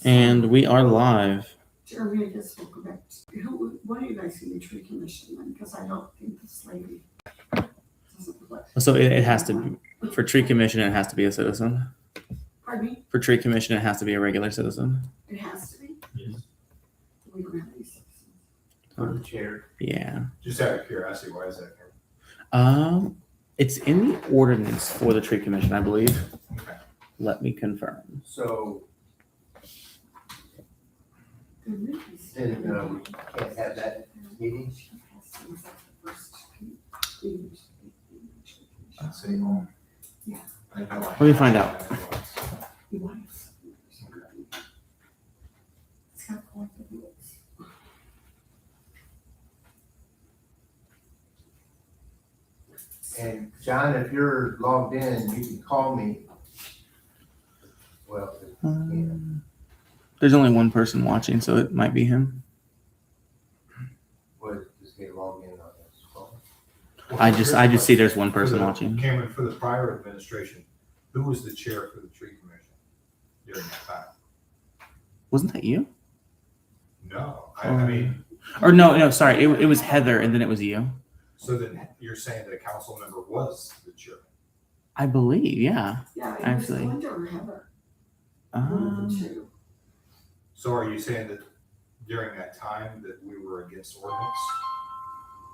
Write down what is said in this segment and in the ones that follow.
And we are live. Jeremy, I guess we'll go back to, what are you guys going to tree commission then? Because I don't think this lady doesn't look. So it has to be, for tree commission, it has to be a citizen. Pardon me? For tree commission, it has to be a regular citizen. It has to be? Yes. We don't have any citizens. For the chair. Yeah. Just out of curiosity, why is that? It's in the ordinance for the tree commission, I believe. Okay. Let me confirm. So, then we can't have that meeting? City Hall. Yeah. I know. Let me find out. It's got quite the rules. And John, if you're logged in, you can call me. Well, There's only one person watching, so it might be him. just get logged in on this phone. I just see there's one person watching. Cameron, for the prior administration, who was the chair for the tree commission during that time? Wasn't that you? No, I mean, Or no, sorry. It was Heather, and then it was you. so then you're saying that a council member was the chair? I believe, yeah. Yeah, it was Actually. Linda or Heather. One of the two. So are you saying that during that time that we were against ordinance?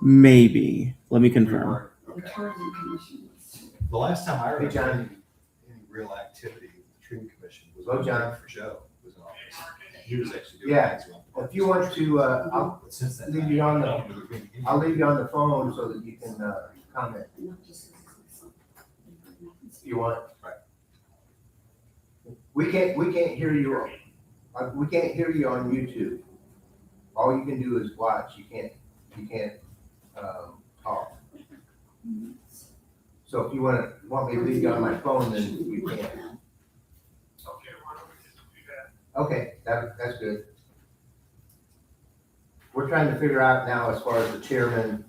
Maybe. Let me We confirm. weren't? The Okay. Tarzan Commission was too. The last time I Hey, remember John. any real activity with the tree commission was Hello, when John. for Joe was in office. And he was actually doing Yeah. things well. If you want to, I'll But since that leave time, you on the- I don't know if we- I'll leave you on the phone so that you can, comment And not just because it's my son. if you want. Right. We can't hear you, we can't hear you on YouTube. All you can do is watch, you can't, talk. So if you want me to leave you on my phone, then you can. Okay, that's good. We're trying to figure out now, as far as the chairman,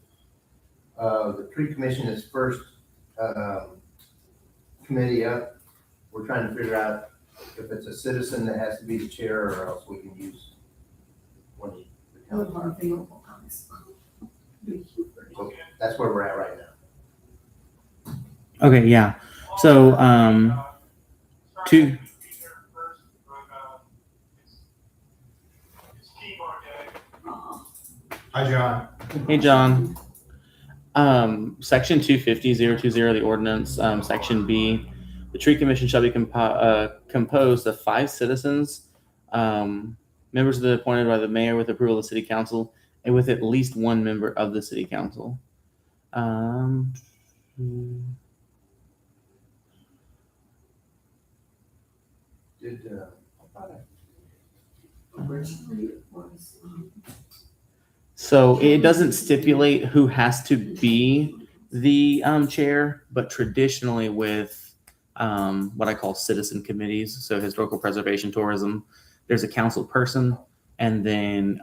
the tree commission is first, committee up. We're trying to figure out if it's a citizen that has to be the chair, or else we can use one of the One of council. our available guys. So that's where we're at right now. Okay, yeah. So, two. Hi, John. Hey, John. Section 250.020 of the ordinance, section B, the tree commission shall be composed of 5 citizens, members of the appointed by the mayor with approval of the city council, and with at least 1 member of the city council. Originally it was, So it doesn't stipulate who has to be the chair, but traditionally with what I call citizen committees, so historical preservation, tourism, there's a council person and then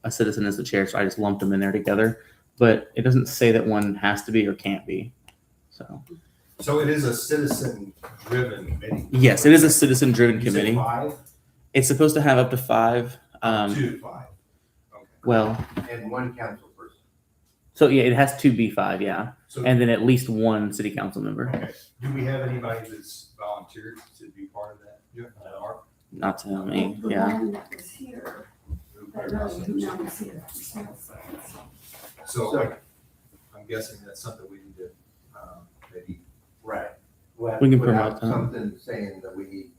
a citizen is the chair. So I just lumped them in there together, but it doesn't say that one has to be or can't be. So it is a citizen-driven committee. yes, it is a citizen-driven You said committee. 5? It's supposed to have up to 5. 2 to 5. Okay. Well, And one council person. so yeah, it has to be 5, yeah, So, and then at least 1 city council member. okay. Do we have anybody that's volunteered to be part of that? Not to me, the yeah. one that was here, that really, who now is here. So I'm guessing that's something we need to maybe. Right. We'll have We to can put promote out that. something saying that we need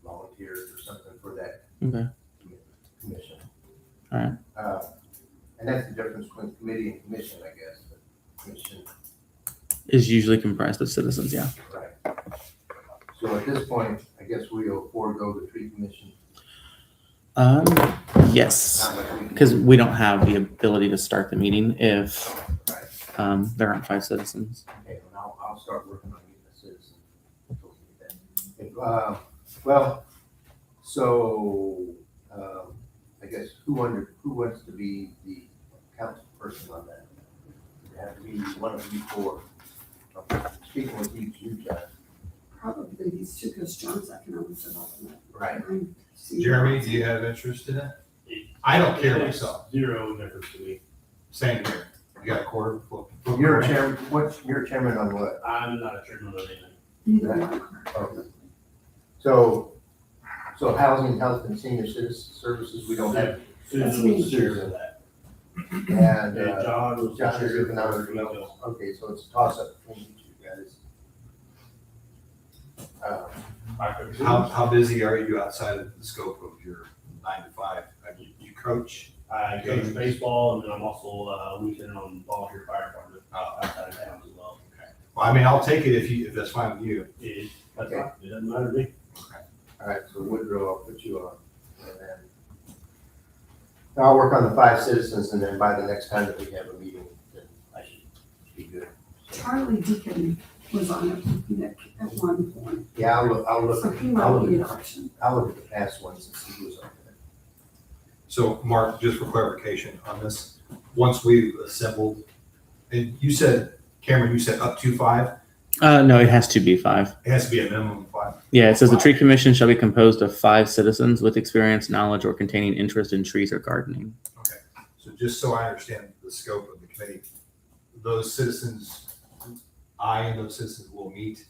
volunteers or something for that Okay. commission. All right. And that's the difference between committee and commission, I guess. The commission, Is usually comprised of citizens, yeah. right. So at this point, I guess we'll forego the tree commission. Yes, Not much we can because do. we don't have the ability to start the meeting if Right. there aren't 5 citizens. Okay, well, I'll start working on getting a citizen. Well, so, I guess who wants to be the council person on that? It have to be one of you 4. Speaking with you, John. Probably certainly these two, because John's economic development. Right. I'm seeing- Jeremy, do you have interest in it? I don't care myself. Zero difference to me. Same here. You got a quarter? You're a chairman, you're a chairman on what? I'm not a chairman of anything. Neither one are. Okay. So housing, health, and senior citizen services, we don't have, Susan me. was chair of that. and, And John was John is chair of economic the development. Okay, so it's a toss-up between you two guys. How busy are you outside of the scope of your 9 to 5? You coach? I coach baseball and then I'm also weekend on volunteer fire department Oh, outside of town as well. well, I mean, I'll take it if that's fine with you. That's fine. It doesn't matter to me. All right, so Woodrow, I'll put you on. And then I'll work on the 5 citizens, and then by the next time that we have a meeting, then I should be good. Charlie Deacon was on it with Nick at one point, Yeah, I'll look, so he might be an option. I'll look at the past ones and see who's on there. So, Mark, just for clarification on this, once we've assembled, and you said, Cameron, you said up to 5? No, it has to be 5. It has to be a minimum of 5. Yeah, it says the tree commission shall be composed of 5 citizens with experience, knowledge, or containing interest in trees or gardening. Okay, so just so I understand the scope of the committee, those citizens, I and those citizens will meet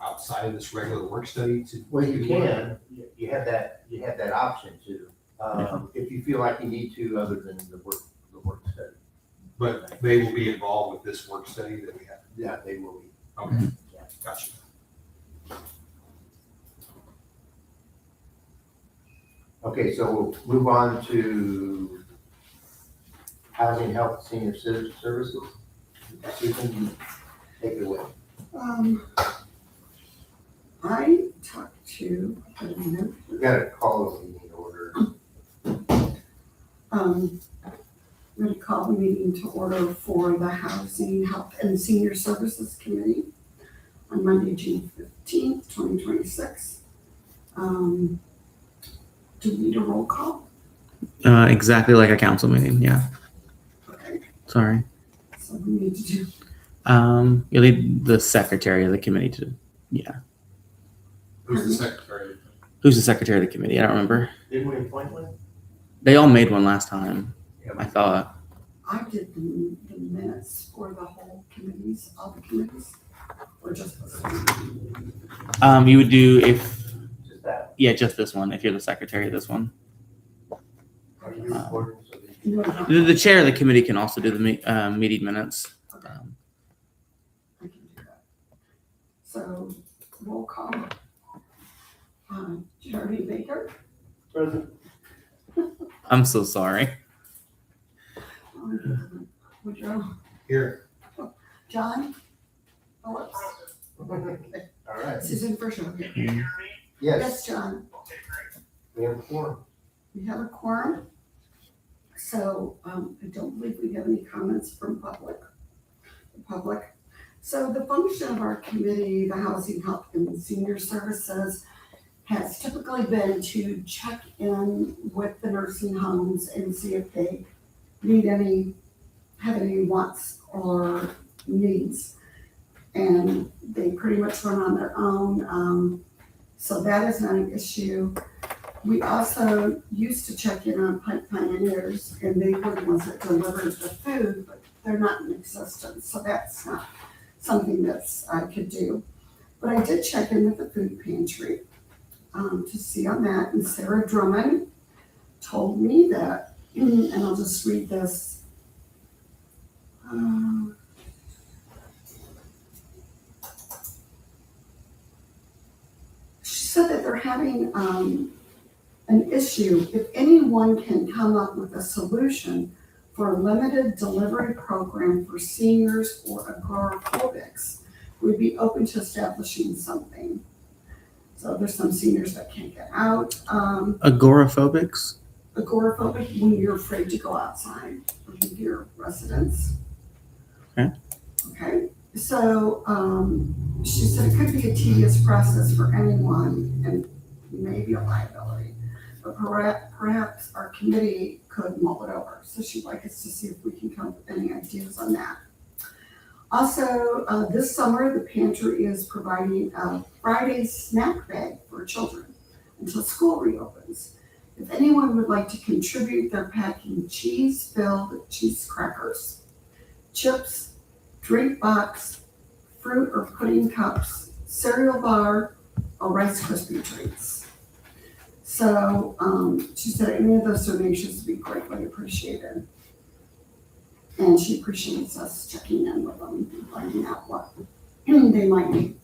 outside of this regular work study to. Well, you can, you have that option too, if you feel like you need to, other than the work study. But they will be involved with this work study that we have. Yeah, they will be. Okay, gotcha. Okay, so we'll move on to housing, health, senior citizen services. Susan, you take it away. I talked to, you know, We've got to call a meeting in order. I'm going to call the meeting to order for the Housing, Health, and Senior Services Committee on Monday, June 15th, 2026. Do we need a roll call? Exactly like a council meeting. Yeah. Okay, Sorry. so we need to do, You'll need the secretary of the committee to. Yeah. Who's the secretary? Who's the secretary of the committee? I don't remember. Didn't we appoint one? They all made one last time. I thought. I did the minutes for the whole committees, all the committees, or just this one? You would do if. Just that. Yeah, just this one. If you're the secretary of this one. Are you recording so that You know what? The chair of the committee can also do the meeting minutes. Okay, I can do that. So, roll call. Jeremy Baker, Present. I'm so sorry. Woodrow, Here. John Phillips, All right. Susan Fisher. Yes, Yes, John, we have a quorum. we have a quorum. So, I don't believe we have any comments from the public. So the function of our committee, the Housing, Health, and Senior Services, has typically been to check in with the nursing homes and see if they have any wants or needs. And they pretty much run on their own, so that is not an issue. We also used to check in on Pike Pioneers, and they were the ones that delivered the food, but they're not in existence, so that's not something that's I could do. But I did check in with the food pantry to see on that, and Sarah Drummond told me that, and I'll just read this. She said that they're having an issue. If anyone can come up with a solution for a limited delivery program for seniors or agoraphobics, we'd be open to establishing something. So there's some seniors that can't get out. Agoraphobics. Agoraphobic, when you're afraid to go outside or leave your residence. Okay. Okay, so she said it could be a tedious process for anyone and maybe a liability, but perhaps our committee could mull it over. So she'd like us to see if we can come up with any ideas on that. Also, this summer, the pantry is providing a Friday snack bag for children until school reopens. If anyone would like to contribute, they're packing cheese-filled cheese crackers, chips, drink box, fruit or pudding cups, cereal bar, or Rice Krispie treats. So she said any of those donations would be greatly appreciated. And she appreciates us checking in with them and finding out what they might need.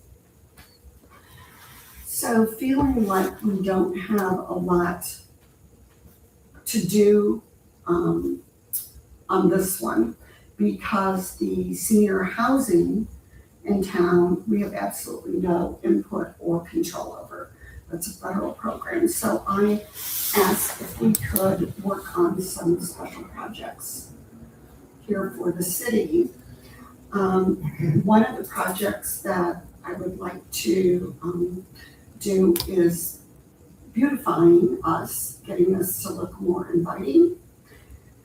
So feeling like we don't have a lot to do on this one, because the senior housing in town, we have absolutely no input or control over. That's a federal program. So I asked if we could work on some special projects here for the city. One of the projects that I would like to do is beautifying us, getting us to look more inviting.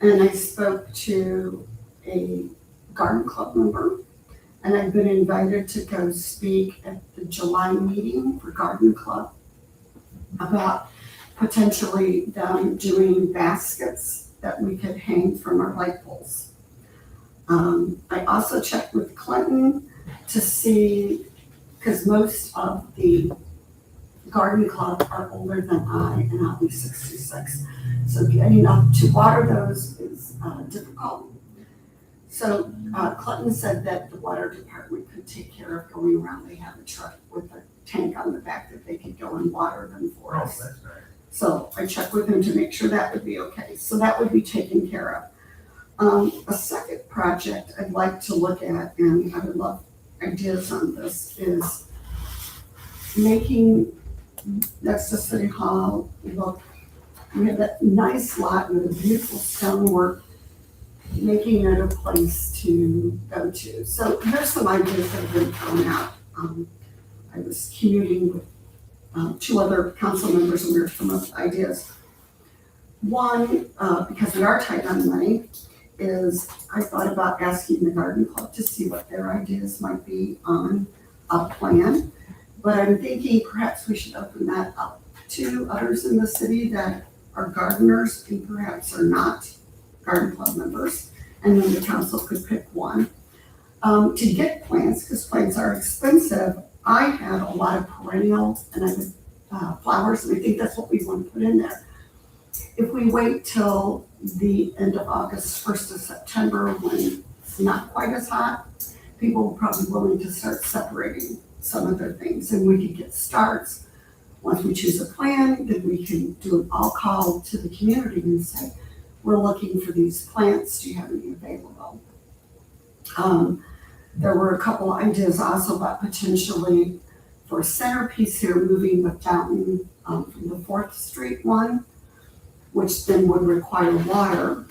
And I spoke to a garden club member, and I've been invited to go speak at the July meeting for garden club about potentially them doing baskets that we could hang from our light poles. I also checked with Clinton to see, because most of the garden club are older than I, and I'll be 66. So getting up to water those is difficult. So Clinton said that the water department could take care of going around. They have a truck with a tank on the back that they could go and water them for us. That's nice. So I checked with him to make sure that would be okay. So that would be taken care of. A second project I'd like to look at, and I would love ideas on this, is making next to City Hall look, we have that nice lot with a beautiful stonework, making it a place to go to. So here's some ideas that have been thrown out. I was commuting with 2 other council members, and we were coming up with ideas. One, because we are tight on money, is I thought about asking the garden club to see what their ideas might be on a plan. But I'm thinking perhaps we should open that up to others in the city that are gardeners and perhaps are not garden club members. And then the council could pick one. To get plants, because plants are expensive, I have a lot of perennial and I have flowers, and I think that's what we want to put in there. If we wait till the end of August, 1st of September, when it's not quite as hot, people will probably be willing to start separating some of their things, and we could get starts. Once we choose a plan, then we can do an all call to the community and say, we're looking for these plants, do you have any available? There were a couple ideas also about potentially for a centerpiece here, moving the fountain from the 4th Street one, which then would require water.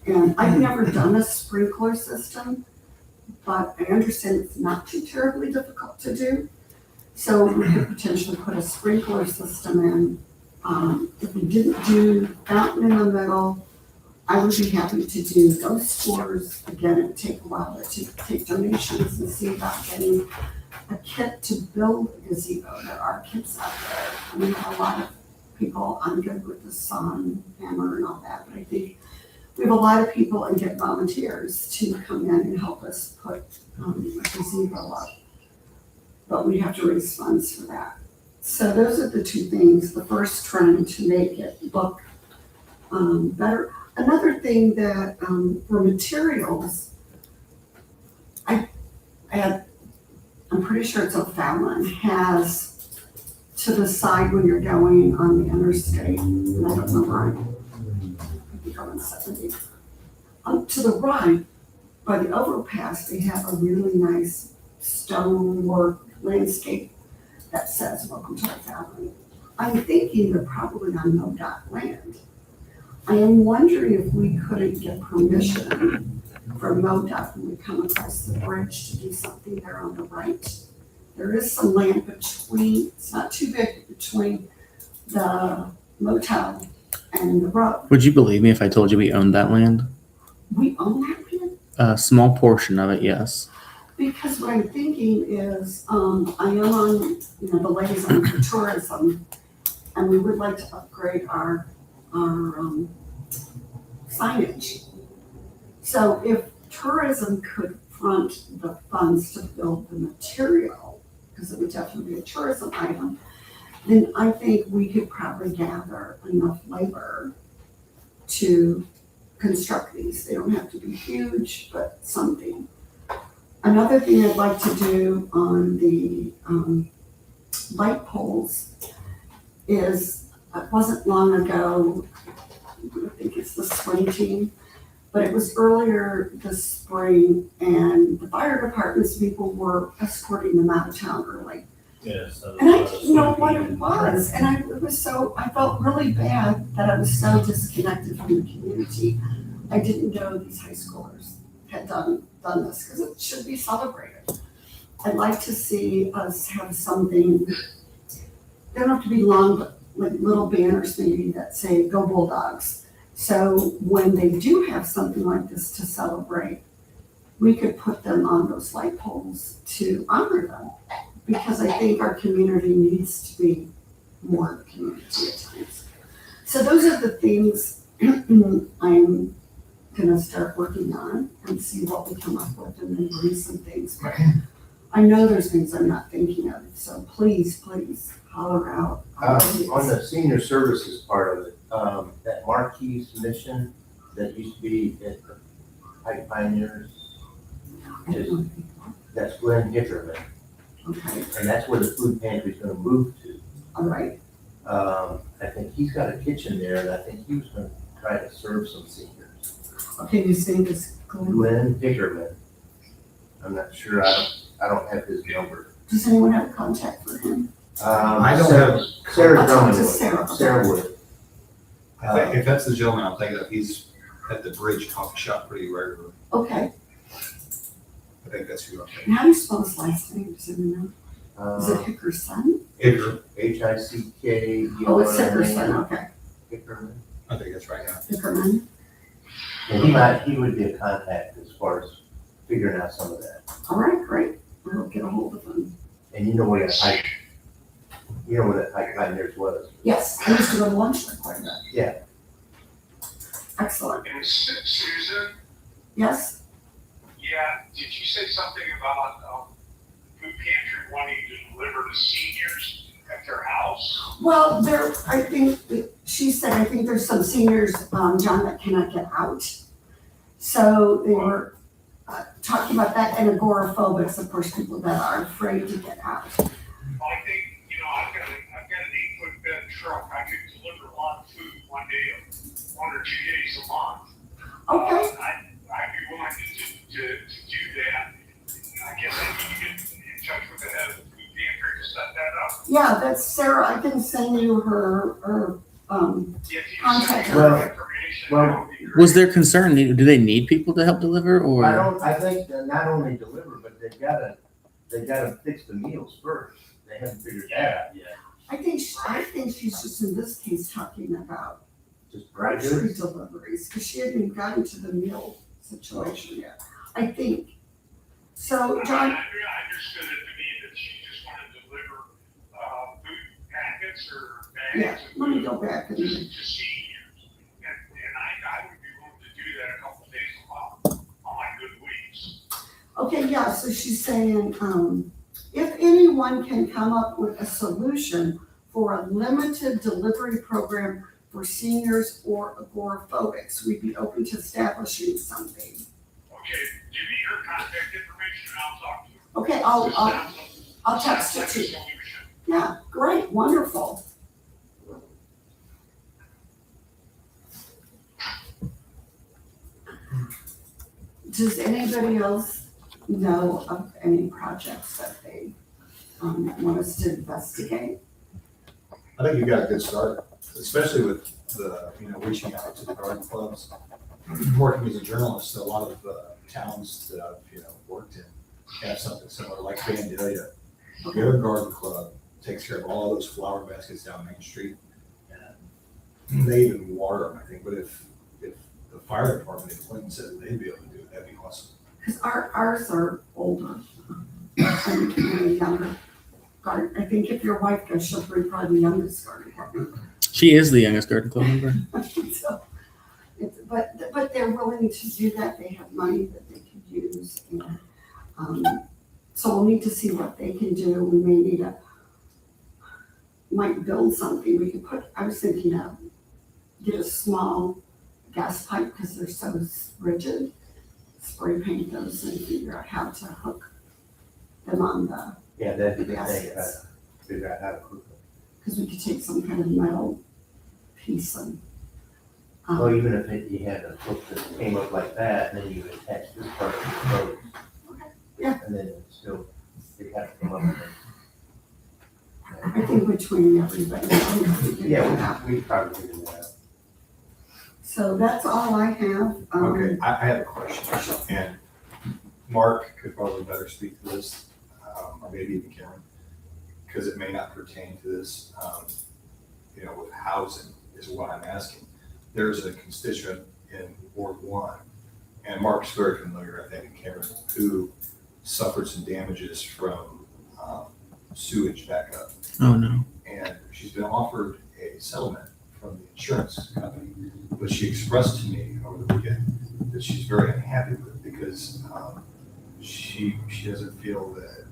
And I've never done a sprinkler system, but I understand it's not too terribly difficult to do. So we could potentially put a sprinkler system in. If we didn't do fountain in the middle, I would be happy to do those tours. Again, it would take a while to take donations and see about getting a kit to build a gazebo. There are kits out there. And we have a lot of people, I'm good with the sawn, hammer and all that, but I think we have a lot of people and get volunteers to come in and help us put a gazebo up. But we have to raise funds for that. So those are the 2 things. The first, trying to make it look better. Another thing that for materials, I'm pretty sure it's O'Fallon, has to the side when you're going on the interstate, and I don't know where I'd be going 70. To the right, by the overpass, they have a really nice stonework landscape that says, welcome to O'Fallon. I'm thinking they're probably on MoDOT land. I am wondering if we couldn't get permission from MoDOT when we come across the bridge to do something there on the right. There is some land between, it's not too big, between the motel and the road. Would you believe me if I told you we owned that land? We own that land? A small portion of it, yes. Because what I'm thinking is, I am on, the liaison for tourism, and we would like to upgrade our signage. So if tourism could front the funds to build the material, because it would definitely be a tourism item, then I think we could probably gather enough labor to construct these. They don't have to be huge, but something. Another thing I'd like to do on the light poles is, it wasn't long ago, I think it's the swing team, but it was earlier this spring, and the fire department's people were escorting them out of town early. Yes. And I didn't know what it was, and I felt really bad that I was so disconnected from the community. I didn't know these high schoolers had done this, because it should be celebrated. I'd like to see us have something, they don't have to be long, but like little banners maybe that say, "Go Bulldogs." So when they do have something like this to celebrate, we could put them on those light poles to honor them. Because I think our community needs to be more of a community at times. So those are the things I'm gonna start working on and see what we come up with, and then bring some things. But I know there's things I'm not thinking of, so please holler out. On the senior services part of it, that Marquis mission that used to be at the Pike Pioneers, that's Glenn Hickerman, Okay, and that's where the food pantry's gonna move to. all right, I think he's got a kitchen there, and I think he was gonna try to serve some seniors. okay, you say this, Glenn. Glenn Hickerman. I'm not sure, I don't have his number. Does anyone have a contact for him? I don't Sarah- have- Sarah I'll talk Drummond to would. Sarah. Sarah would. I think if that's the gentleman I'm thinking of, he's at the Bridge Coffee Shop pretty regularly. Okay, I think that's who I'm thinking. and how do you spell his last name, does anyone know? Is it Hickerson? Hicker, Hick. Oh, it's Hickerson, okay, Hickerman. I think that's right now. Hickerman, And he would be a contact as far as figuring out some of that. all right, great, we'll get a hold of him. And you know where that Pike Pioneers was. Yes, I used to go to lunch there quite a bit. Yeah. Excellent, And Susan, yes? yeah, did you say something about food pantry wanting to deliver to seniors at their house? Well, I think, she said, I think there's some seniors, John, that cannot get out. So they were talking about that, and agoraphobics, of course, people that are afraid to get out. I think, I've got an 8-foot bed truck, I could deliver a lot of food one or 2 days a month. Okay, I'd be willing to do that. I guess I need to get in touch with the head of the food pantry to set that up. yeah, that's Sarah, I can send you her, If you Contact send her. me information, that would be great. Was there concern? Do they need people to help deliver, or? I think that not only deliver, but they gotta fix the meals first. They haven't figured that out yet. I think she's just in this case talking about Just grocery deliveries, because she hadn't even gotten to the meal situation yet, I think. So, John, I understood it to mean that she just wanted to deliver food packets or yeah, bags of let me food go back and, to seniors. And I would be willing to do that a couple days a month on my good weeks. okay, yeah, so she's saying, if anyone can come up with a solution for a limited delivery program for seniors or agoraphobics, we'd be open to establishing something. Okay, give me her contact information and I'll talk to her. Okay, I'll text it to you. Solution. Yeah, great, wonderful. Does anybody else know of any projects that they want us to investigate? I think you got a good start, especially with the, reaching out to the garden clubs. Working as a journalist, a lot of towns that I've, worked in have something similar, like Vandalia. Their garden club takes care of all of those flower baskets down Main Street. And they even water them, I think, but if the fire department in Clinton said they'd be able to do it, that'd be awesome. Because ours are older and younger. I think if your wife goes, she'll be probably the youngest garden club. She is the youngest garden club member. So, but they're willing to do that. They have money that they could use. And, so we'll need to see what they can do. We may need might build something. We could put, I was thinking of get a small gas pipe because they're so rigid. Spray paint those and figure out how to hook them on the, Yeah, that'd be the thing, Yes. figure out how to cook them. because we could take some kind of metal piece and. Well, even if you had a hook that came up like that, and then you attach this part to the boat. Okay, yeah. And then it's still, you have to come up with it. I think between everybody. we can figure it out. Yeah, we probably figure that out. So that's all I have. Okay, I have a question, and Mark could probably better speak to this, or maybe even Karen, because it may not pertain to this, with housing is what I'm asking. There's a constituent in Ward 1, and Mark's very familiar, I think, and Karen, who suffered some damages from sewage backup. Oh no. And she's been offered a settlement from the insurance company, but she expressed to me over the weekend that she's very unhappy with it because she doesn't feel that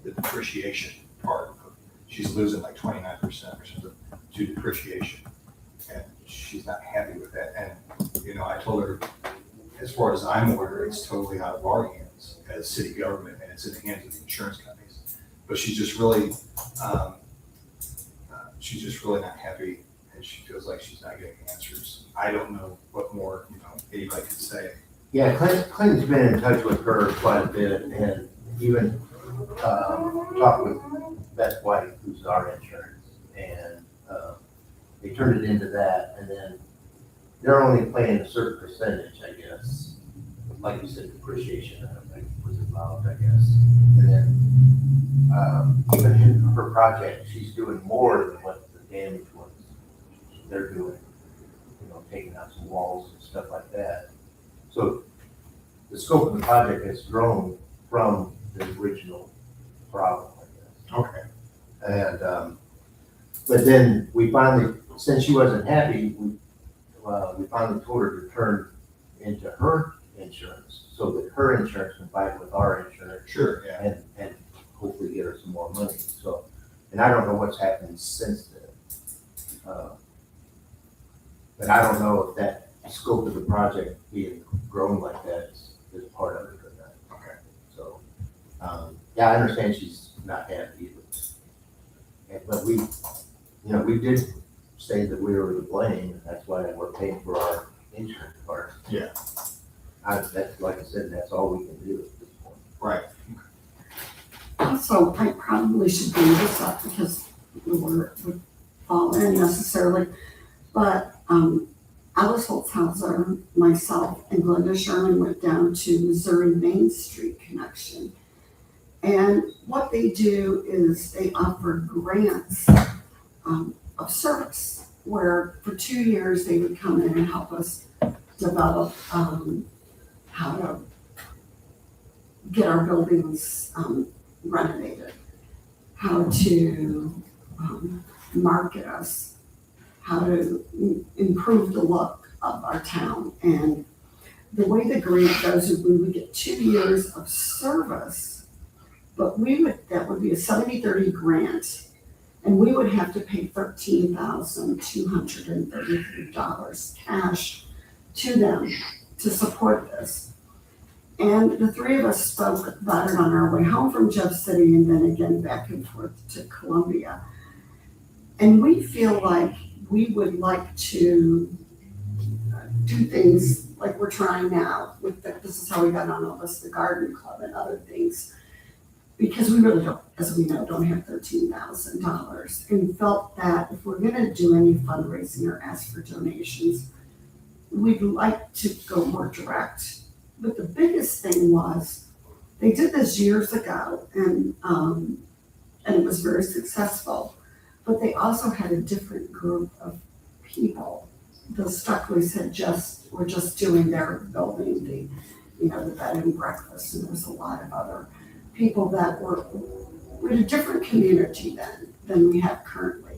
the depreciation part of, she's losing like 29% or something to depreciation, and she's not happy with that. And I told her, as far as I'm aware, it's totally out of our hands as city government, and it's in the hands of the insurance companies. But she's just really not happy, and she feels like she's not getting answers. I don't know what more, anybody could say. Yeah, Clinton's been in touch with her quite a bit, and even talked with Beth White, who's our insurance, and they turned it into that, and then they're only paying a certain percentage, I guess. Like you said, depreciation, I don't think was involved, I guess. And then even in her project, she's doing more than what the damage was. They're doing, taking out some walls and stuff like that. So the scope of the project has grown from the original problem, I guess. Okay. And, but then we finally, since she wasn't happy, we finally told her to turn into her insurance so that her insurance can fight with our insurance Sure, yeah. and hopefully get her some more money. So, and I don't know what's happened since then. But I don't know if that scope of the project being grown like that is part of it or not. Okay. So, yeah, I understand she's not happy, but we did say that we were to blame, and that's why we're paying for our insurance part. Yeah. That's, like I said, that's all we can do at this point. Right. Also, I probably should bring this up because we're all unnecessarily, but Alice Holtzhauser, myself, and Glenda Sherman went down to Missouri Main Street Connection. And what they do is they offer grants of service, where for 2 years they would come in and help us develop how to get our buildings renovated, how to market us, how to improve the look of our town. And the way the grant goes is we would get 2 years of service, but that would be a 70-30 grant, and we would have to pay $13,233 cash to them to support this. And the three of us spoke about it on our way home from Jeff City and then again back and forth to Columbia. And we feel like we would like to do things like we're trying now with this is how we got on all this, the garden club and other things. Because we really don't, as we know, don't have $13,000. And felt that if we're gonna do any fundraising or ask for donations, we'd like to go more direct. But the biggest thing was, they did this years ago and it was very successful. But they also had a different group of people. The Stuckleys were just doing their building. you know, the bed and breakfast, and there's a lot of other people that we're in a different community than we have currently.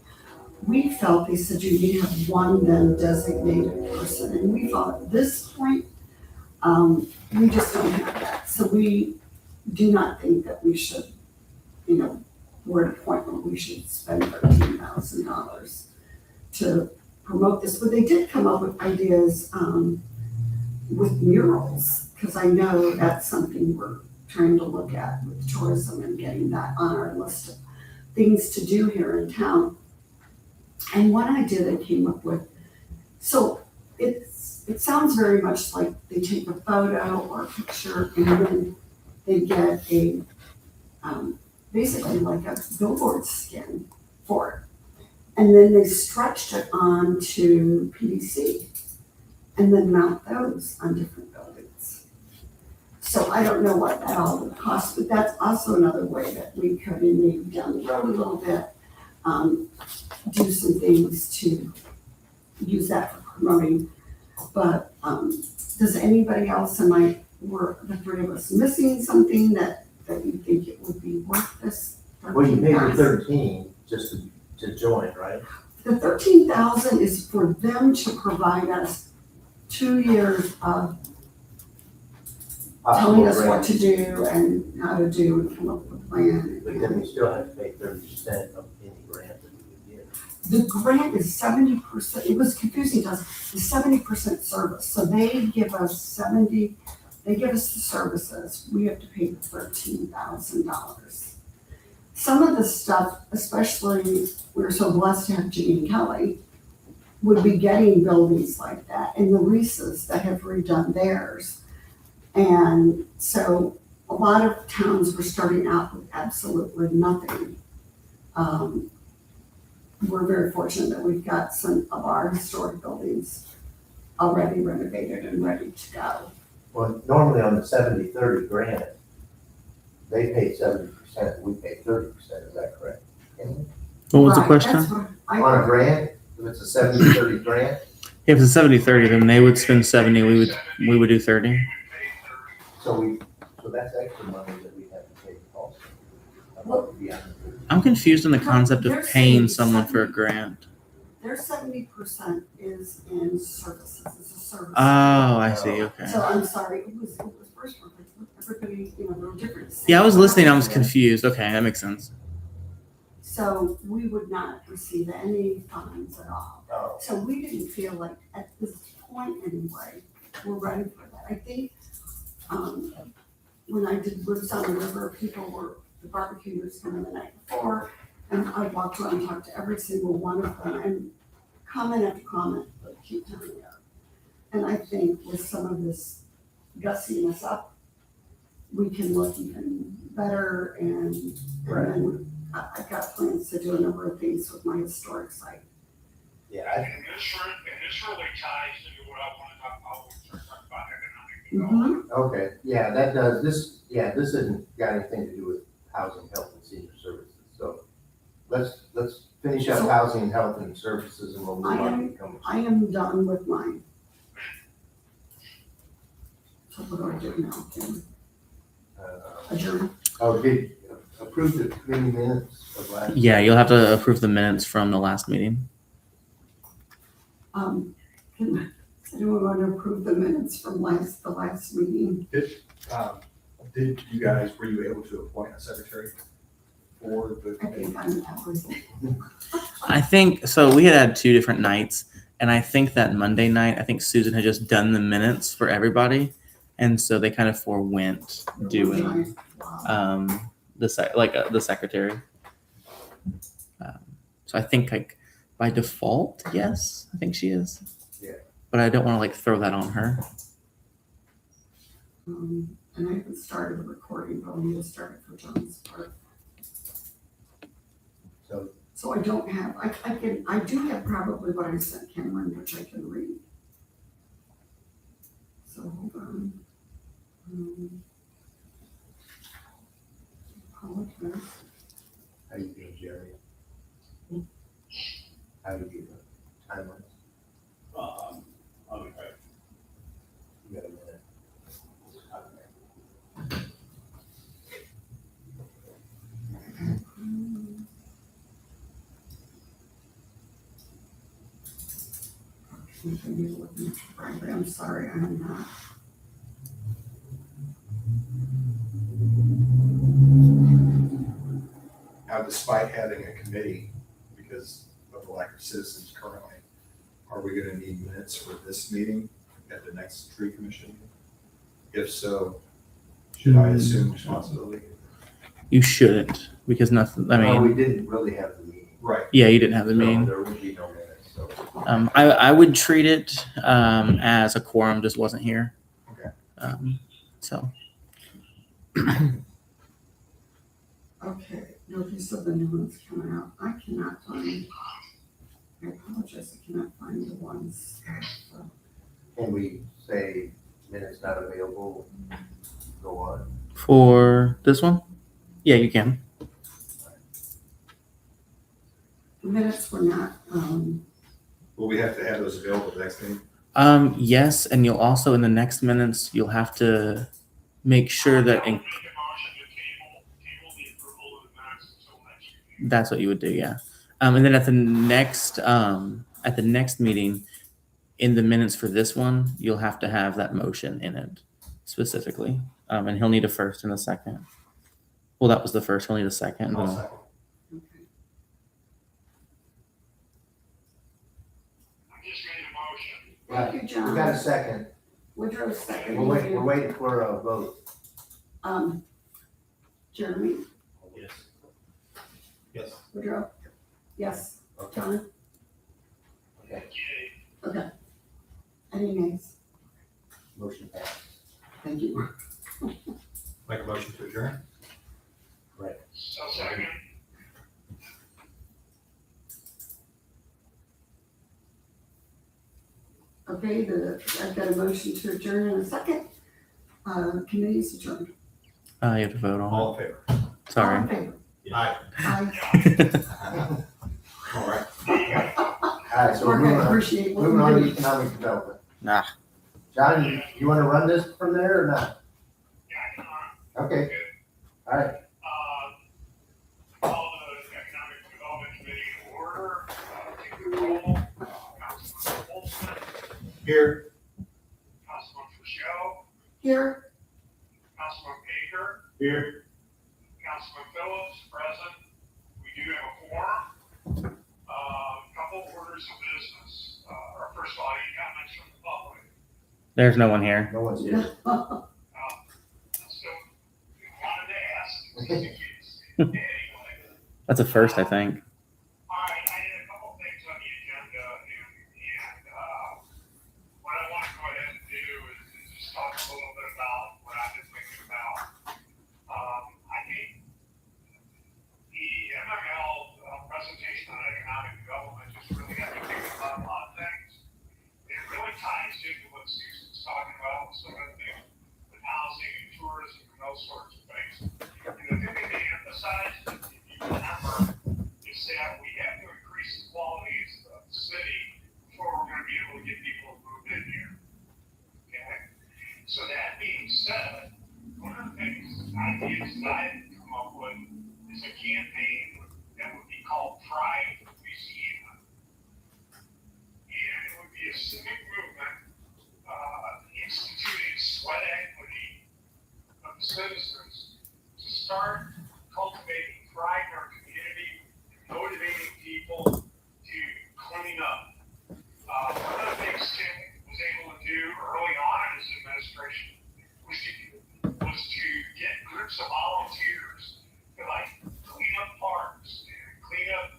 We felt they said you need to have one then designated person, and we thought at this point, we just don't have that. So we do not think that we should, you know, we're at a point where we should spend $13,000 to promote this. But they did come up with ideas with murals, because I know that's something we're trying to look at with tourism and getting that on our list of things to do here in town. And one idea they came up with, so it sounds very much like they take a photo or a picture and then they get a, basically like a billboard skin for it. And then they stretched it onto PVC and then mount those on different buildings. So I don't know what that all would cost, but that's also another way that we could, and maybe down the road a little bit, do some things to use that for promoting. But does anybody else, were the three of us missing something that you think it would be worth this? Well, you paid the 13,000? 13 just to join, right? The 13,000 is for them to provide us 2 years of telling us what to do and how to do and come up with a plan. But then we still have to pay 30% of any grant that we would get. The grant is 70%, it was confusing to us, it's 70% service. So they give us the services, we have to pay the $13,000. Some of the stuff, especially, we're so blessed to have Jeannie and Kelly, would be getting buildings like that, and the Reese's that have redone theirs. And so a lot of towns were starting out with absolutely nothing. We're very fortunate that we've got some of our historic buildings already renovated and ready to go. Well, normally on the 70-30 grant, they pay 70%, we pay 30%, is that correct? What was the Right, question? that's what On a grant, if it's a 70-30 grant, If it's 70-30, then they would spend 70, we would do 30. so that's extra money that we have to pay also. Above and beyond. I'm confused on the concept They're of paying saying someone for a 70. grant. Their 70% is in services, it's a service. Oh, I see. Okay. So I'm sorry, it was first one, everybody, you know, there were different. Yeah, I was listening. I was confused. Okay, that makes sense. So we would not receive any funds at all. Oh, So we didn't feel like, at this point anyway, we're ready for that. I think, when I did Roots on the River, the barbecue was coming the night before, and I walked around and talked to every single one of them, and comment after comment, but keep coming up. And I think with some of this gussying us up, we can look even better, and then I've got plans to do a number of things with my historic site. yeah, And this really ties into what I want to talk about when we start talking about economic development. okay, yeah, that does, this isn't got anything to do with housing, health, and senior services, so let's finish up So- housing, health, and services, and we'll move on to income. I am done with mine. So what do I do now? Can I adjourn? Oh, did approve the committee minutes of last? Yeah, you'll have to approve the minutes from the last meeting. Can anyone want to approve the minutes from the last meeting? Did you guys, were you able to appoint a secretary for the I committee? think I'm everything. I think so. We had 2 different nights, and I think that Monday night, I think Susan had just done the minutes for everybody, and so they kind of forewent doing Wow. the secretary. So I think like by default, yes, I think she is. Yeah. But I don't want to like throw that on her. And I haven't started the recording, but I'm gonna start it for John's part. So I don't have, I do have probably what I sent Cameron, which I can read. So hold on. Apologize. How you doing, Jerry? How you doing? Timelines? Okay. You got a minute? Continue looking at the Friday. I'm sorry, I'm not. Now, despite having a committee, because of the lack of citizens currently, are we gonna need minutes for this meeting at the next tree commission? If so, should I assume responsibility? You shouldn't, because nothing, I Well, we mean, didn't really have the meeting. Right. yeah, you didn't have the So meeting. there would be no minutes, so. I would treat it as a quorum just wasn't here. Okay. So Okay, notice of the new ones coming out. I cannot find, I apologize, I cannot find the ones. Can we say minutes not available, go on? for this one, yeah, you can. The minutes were not, Will we have to have those available the next meeting? Yes, and you'll also in the next minutes you'll have to make sure that I would make a motion to table the approval of the minutes until next meeting. that's what you would do, yeah. And then at the next meeting, in the minutes for this one, you'll have to have that motion in it specifically. And he'll need a first and a second. Well, that was the first. He'll need a second. I'll then- second. okay. I just made a motion. Thank you, We John. got a second. Woodrow second. We're waiting for a vote. Jeremy, Yes. Yes. Woodrow, yes. Okay. John, Yay. okay. Any nays? Motion passed. Thank you. Make a motion to adjourn? So second. Okay, I've got a motion to adjourn in a second. Committee's adjourned. You have to vote on All in favor? it. Sorry. All in favor? Aye. Aye. All right. All right, so We're moving gonna on, appreciate what moving on we to do. economic development. Nah. John, you wanna run this from there or not? Yeah, I can, Okay, all right. call the Economic Development Committee to order, take the roll, Councilman Olson, Here. Councilman Fischel, Here, Councilman Baker, Here. Councilman Phillips, present. We do have a quorum. Couple orders of business. Or first of all, any comments from the public? There's no one here. No one's here. So, wanted to ask, just in case. Anyway. That's a first, I think. All right, I had a couple things on the agenda, and what I want to go ahead and do is just talk a little bit about what I've been thinking about. I think the MML presentation on economic development just really got me thinking about a lot of things. It really ties into what Susan's talking about, some of the things with housing and tourism and those sorts of things. And the thing that they emphasize, if you remember, is that we have to increase the quality of the city before we're gonna be able to get people to move in here. Okay? So that being said, one of the things, ideas that I've come up with is a campaign that would be called Pride Louisiana. And it would be a civic movement, instituting sweat equity of the citizens to start cultivating pride in our community, and motivating people to clean up. One of the things Tim was able to do early on in his administration was to get groups of volunteers to like clean up parks and clean up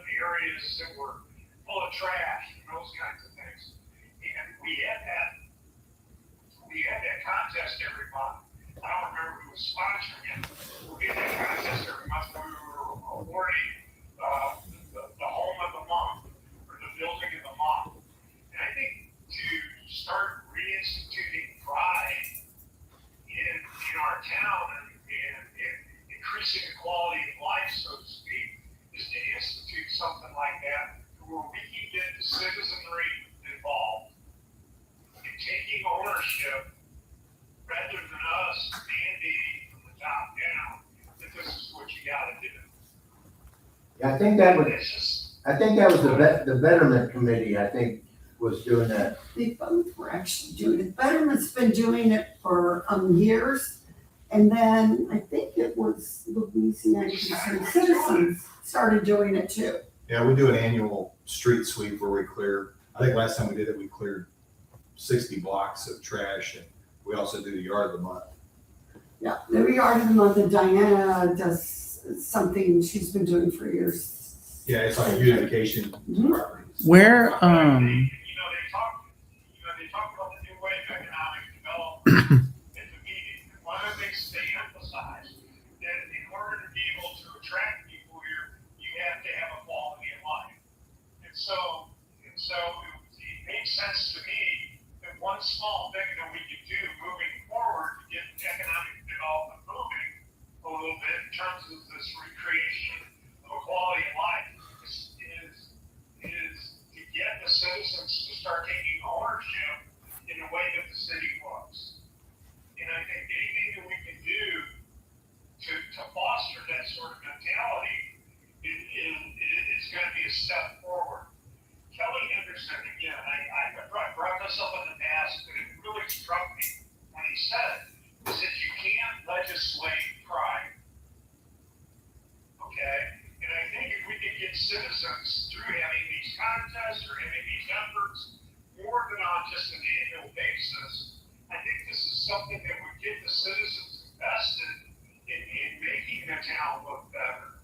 areas that were full of trash and those kinds of things. And we had that contest every month. I don't remember who was sponsoring it. We had that contest every month where we were awarding the home of the month or the building of the month. And I think to start reinstituting pride in our town and increasing the quality of life, so to speak, is to institute something like that where we can get the citizenry involved in taking ownership rather than us mandating from the top down that this is what you gotta do. Yeah, I think that It's just, was the betterment committee, I think, was doing that. They both were actually doing it. Betterment's been doing it for years. And then I think it was Louisiana Concerned Citizens started doing it too. Yeah, we do an annual street sweep where we clear, I think last time we did it, we cleared 60 blocks of trash, and we also do the yard of the month. Yeah, the yard of the month, and Diana does something she's been doing for years. Yeah, it's like beautification Mhm. properties. Where they talk about the new wave of economic development at the meeting. And one of the things they emphasize that in order to be able to attract people here, you have to have a quality of life. And so it makes sense to me that one small thing that we could do moving forward to get economic development moving a little bit in terms of this recreation of a quality of life is to get the citizens to start taking ownership in the way that the city works. And I think anything that we can do to foster that sort of mentality is going to be a step forward. Kelly Henderson, again, I brought this up in the past, but it really struck me when he said, is that you can't legislate pride. Okay? And I think if we could get citizens through having these contests or having these efforts more than on just an annual basis, I think this is something that would get the citizens invested in making the town look better.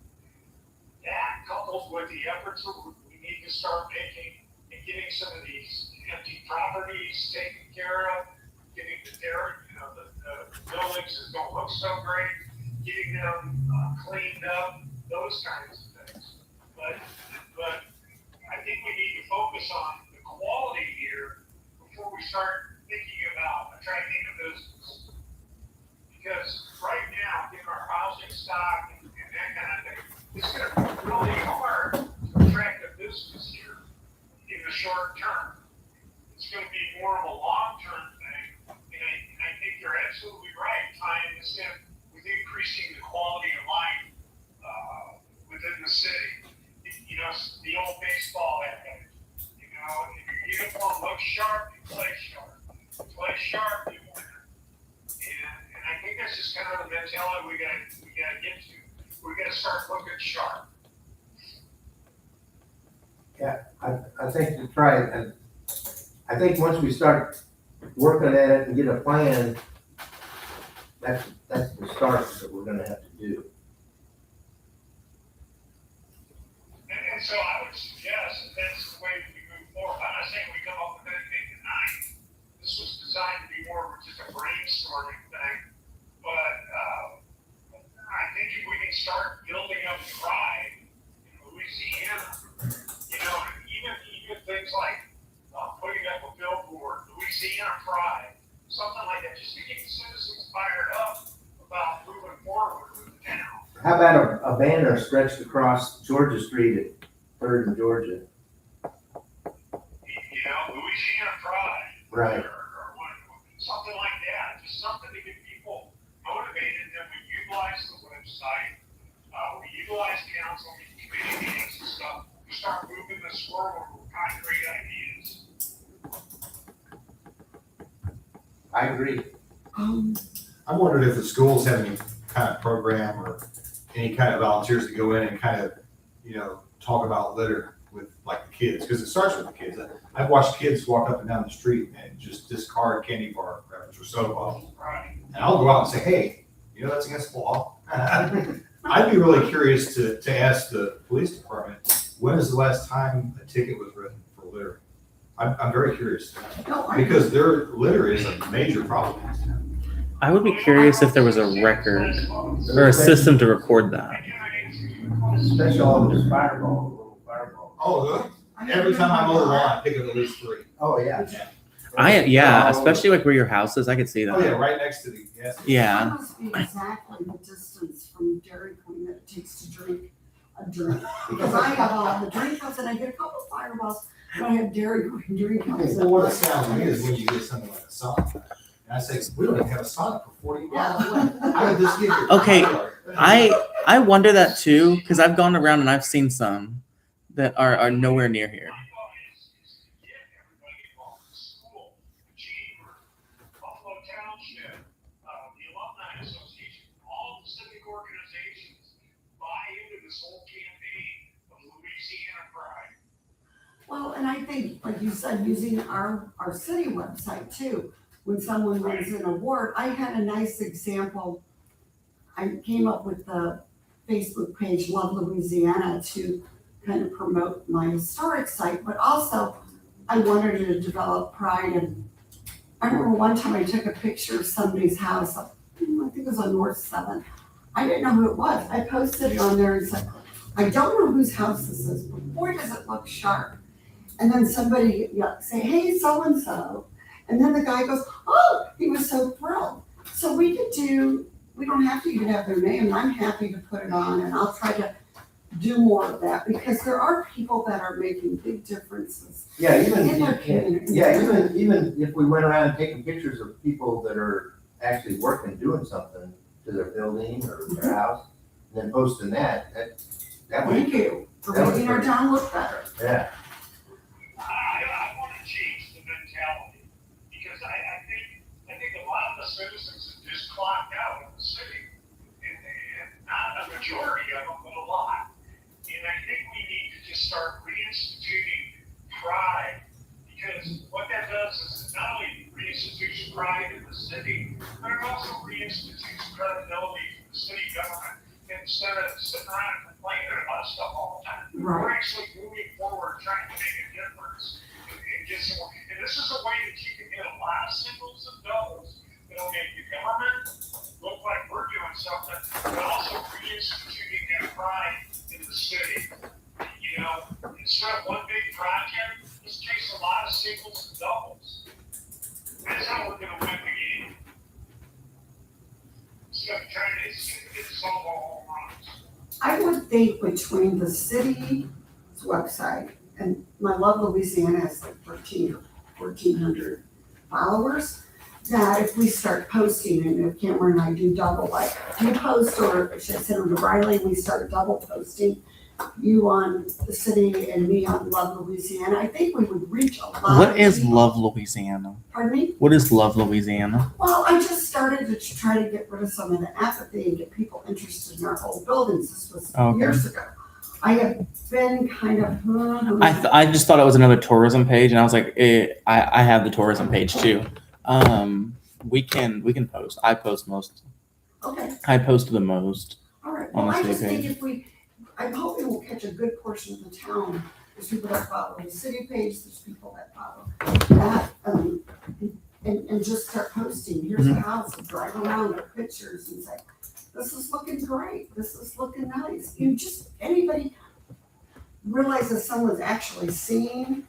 That coupled with the efforts that we need to start making and getting some of these empty properties taken care of, getting the buildings that don't look so great, getting them cleaned up, those kinds of things. But I think we need to focus on the quality here before we start thinking about attracting a business. Because right now, given our housing stock and that kind of thing, it's going to be really hard to attract a business here in the short term. It's going to be more of a long-term thing. And I think you're absolutely right, tying this in with increasing the quality of life within the city. You know, the old baseball adage, you know, if your uniform looks sharp, you play sharp. You play sharp, you win. And I think that's just kind of the mentality we gotta get to. We gotta start looking sharp. Yeah, I think that's right. And I think once we start working at it and get a plan, that's the start that we're gonna have to do. And so I would suggest that that's the way we move forward. I'm not saying we come up with anything tonight. This was designed to be more of just a brainstorming thing. But I think if we can start building up pride in Louisiana, you know, even things like putting up a billboard, Louisiana Pride, something like that, just to get citizens fired up about moving forward with the town. How about a banner stretched across Georgia Street at Third and Georgia? You know, Louisiana Pride. Right. Or something like that, just something to get people motivated. Then we utilize the website, we utilize council committee meetings and stuff. We start moving this forward with concrete ideas. I agree. I wondered if the schools have any kind of program or any kind of volunteers to go in and kind of, you know, talk about litter with like the kids, because it starts with the kids. I've watched kids walk up and down the street and just discard candy bar wrappers or soda bottles. Right. And I'll go out and say, hey, you know, that's against the law. I'd be really curious to ask the police department, when is the last time a ticket was written for litter? I'm very curious, No, because their litter is a major problem. I would be curious if there was a record or a system to record that. Special this fireball, little fireball. Oh, every time I mow the lawn, I pick up at least 3. Oh, yeah. Yeah, especially like where your house is, I could see that. Oh, yeah, right next to the, yeah. Yeah. That must be exactly the distance from Dairy Queen that it takes to drink a drink. Because I have all the drink cups and I get a couple fireballs, but I have Dairy Queen drink cups. Well, what it sounds to me is when you get something like a Sonic. And I say, we don't even have a Sonic for 40 miles. How did this get here? Okay, I wonder that too, because I've gone around and I've seen some that are nowhere near here. this whole campaign of Louisiana Pride. Well, and I think, like you said, using our city website too, when someone wins an award, I had a nice example. I came up with the Facebook page Love Louisiana to kind of promote my historic site, but also I wanted to develop pride. And I remember one time I took a picture of somebody's house, I think it was on North 7th. I didn't know who it was. I posted it on there and said, I don't know whose house this is, but boy, does it look sharp. And then somebody say, hey, so-and-so. And then the guy goes, oh, he was so thrilled. So we don't have to even have their name, and I'm happy to put it on, and I'll try to do more of that, because there are people that are making big differences Yeah, in their community. even if we went around taking pictures of people that are actually working, doing something to their building or their house, and then posting that would, Thank you for That was making our pretty- town look better. yeah. I want to change the mentality, because I think a lot of the citizens have just clocked out of the city, and not a majority of them, but a lot. And I think we need to just start reinstituting pride, because what that does is it not only reinstitutes pride in the city, but it also reinstitutes credibility for the city government, instead of sitting around and complaining about stuff all the time. Right. We're actually moving forward, trying to make a difference, and get some more. And this is a way that you can get a lot of singles and doubles that'll make the government look like we're doing something, but also reinstituting that pride in the city. You know, instead of one big project, let's chase a lot of singles and doubles. That's how we're gonna win the game. Instead of trying to get solve all runs. I would think between the city's website and my Love Louisiana has like 1,400 followers, that if we start posting, and if Cameron and I do double, like you post, or should I send them to Riley, we start double posting, you on the city and me on Love Louisiana, I think we would reach a lot of What is people. Love Louisiana? Pardon me? What is Love Louisiana? Well, I just started to try to get rid of some of the apathy and get people interested in our old buildings. This was Okay. years ago. I have been kind of, I just thought it was another tourism page, and I was like, I have the tourism page too. We can post. I post most. okay, I post the most. all right. On Well, the I city just think page. if I'm hoping we'll catch a good portion of the town. There's people that follow the city page, there's people that follow that, and just start posting, here's Mm-hmm. the house, and drive around with pictures and say, this is looking great, this is looking nice. You just, anybody realizes someone's actually seeing,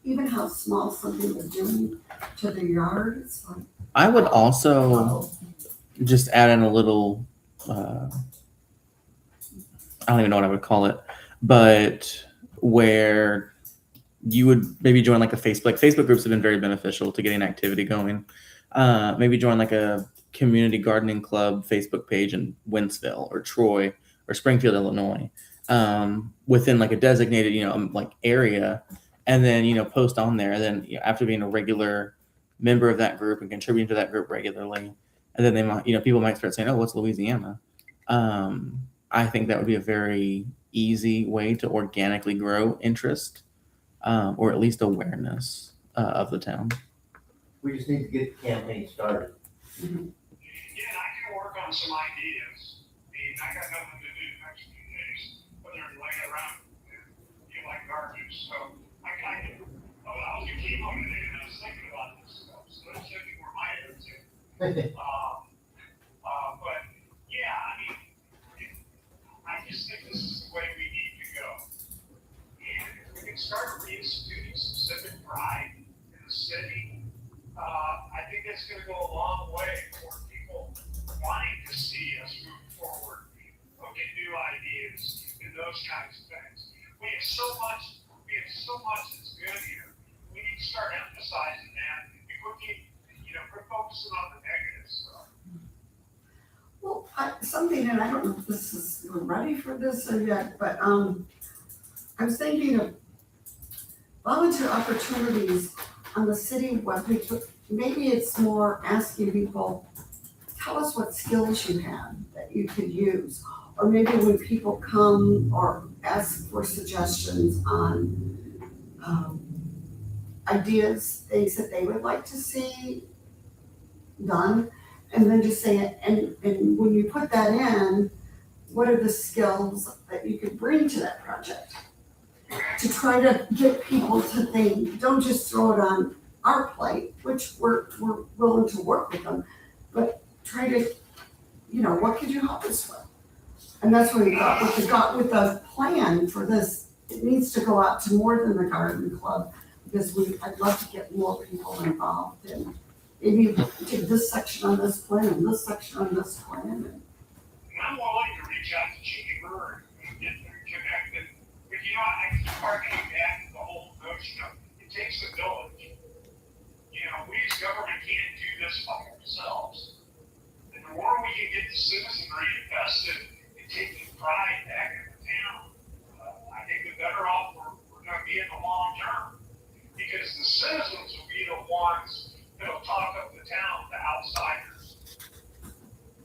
even how small something is doing to their yard, it's like, I would also oh, just add in a little. I don't even know what I would call it, but where you would maybe join like a Facebook groups have been very beneficial to getting activity going. Maybe join like a community gardening club Facebook page in Wentzville or Troy or Springfield, Illinois, within like a designated, like area, and then, post on there. And then after being a regular member of that group and contributing to that group regularly, and then they might, people might start saying, oh, what's Louisiana? I think that would be a very easy way to organically grow interest, or at least awareness of the town. We just need to get the campaign started. Yeah, and I can work on some ideas. I mean, I got nothing to do the next few days, but they're laying around, like garbage, so I can, I'll do chemo today, and I was thinking about this stuff, so that's taking more my energy. But, yeah, I mean, I just think this is the way we need to go. And if we can start reinstituting some civic pride in the city, I think it's gonna go a long way for people wanting to see us move forward, look at new ideas and those kinds of things. We have so much that's good here. We need to start emphasizing that and quit focusing on the negative stuff. well, something, and I don't know if this is, we're ready for this or yet, but, I was thinking of volunteer opportunities on the city webpage, but maybe it's more asking people, tell us what skills you have that you could use, or maybe when people come or ask for suggestions on, ideas, things that they would like to see done, and then just say it, and when you put that in, what are the skills that you could bring to that project? To try to get people to think, don't just throw it on our plate, which we're willing to work with them, but try to, what could you help us with? And that's what we thought, with the plan for this, it needs to go out to more than the garden club, because I'd love to get more people involved, and maybe take this section on this plan, and this section on this plan, and And I'm willing to reach out to Chicky Bird and get them connected. But I keep harkening back to the whole notion of it takes a village. We as government can't do this by ourselves. And the more we can get the citizenry invested in taking pride back in the town, I think the better off we're going to be in the long term. Because the citizens will be the ones that'll talk up the town to outsiders.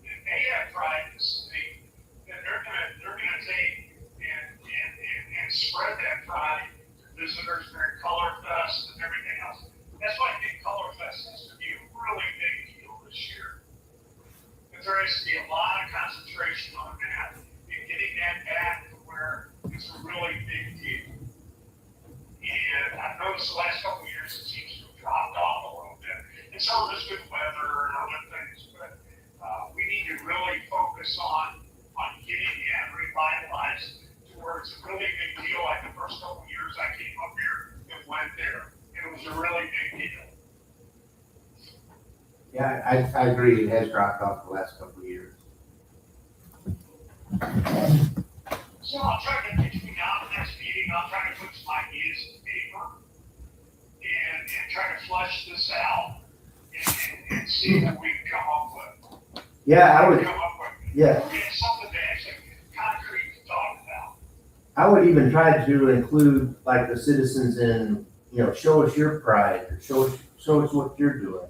If they have pride in the city, then they're gonna take and spread that pride to visitors during Color Fest and everything else. That's why I think Color Fest has to be a really big deal this year. But there has to be a lot of concentration on that and getting that back to where it's a really big deal. And I've noticed the last couple of years it seems to have dropped off a little bit. And some of it's good weather and other things, but we need to really focus on getting that revitalized to where it's a really big deal. Like the first couple of years I came up here and went there, and it was a really big deal. Yeah, I agree, it has dropped off the last couple of years. So I'll try to, between now and the next meeting, I'll try to put some ideas to paper and try to flesh this out and see what we can come up with. Yeah, I would, Come up with, yeah, get something that actually concrete to talk about. I would even try to include like the citizens in, show us your pride, or show us what you're doing.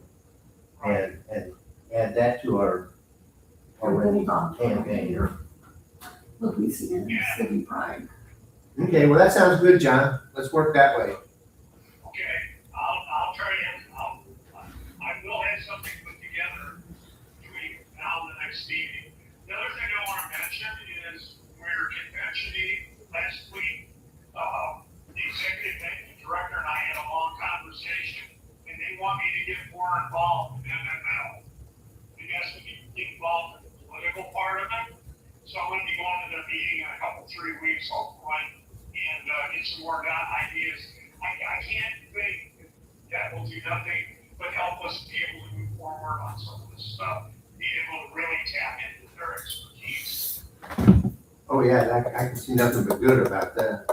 And add that to our already campaign. Louisiana City Pride. Okay, well, that sounds good, John. Let's work that way. Okay, I'll try to, I will have something put together between now and the next meeting. The other thing I want to mention is we're conventioning last week. The executive banking director and I had a long conversation, and they want me to get more involved in MML. They asked me to get involved in the political part of it. So I'm going to be going to their meeting in a 3 weeks, hopefully, and get some more ideas. I can't think that will do nothing but help us be able to move forward on some of this stuff, be able to really tap into their expertise. Oh, yeah, I can see nothing but good about that.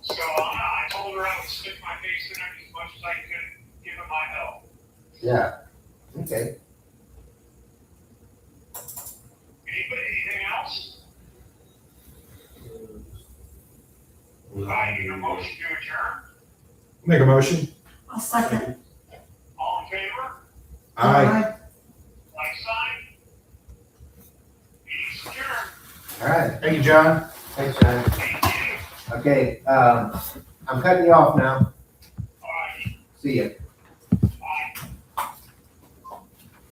So I told her I would stick my face in it as much as I could, give it my help. Yeah, okay. Anything else? I need a motion to adjourn. Make a motion. I'll second. All in favor? Aye. Like sign? Meeting's adjourned. All right, Thank you, John. thanks, John. Thank you. Okay, I'm cutting you off now. All right. See ya.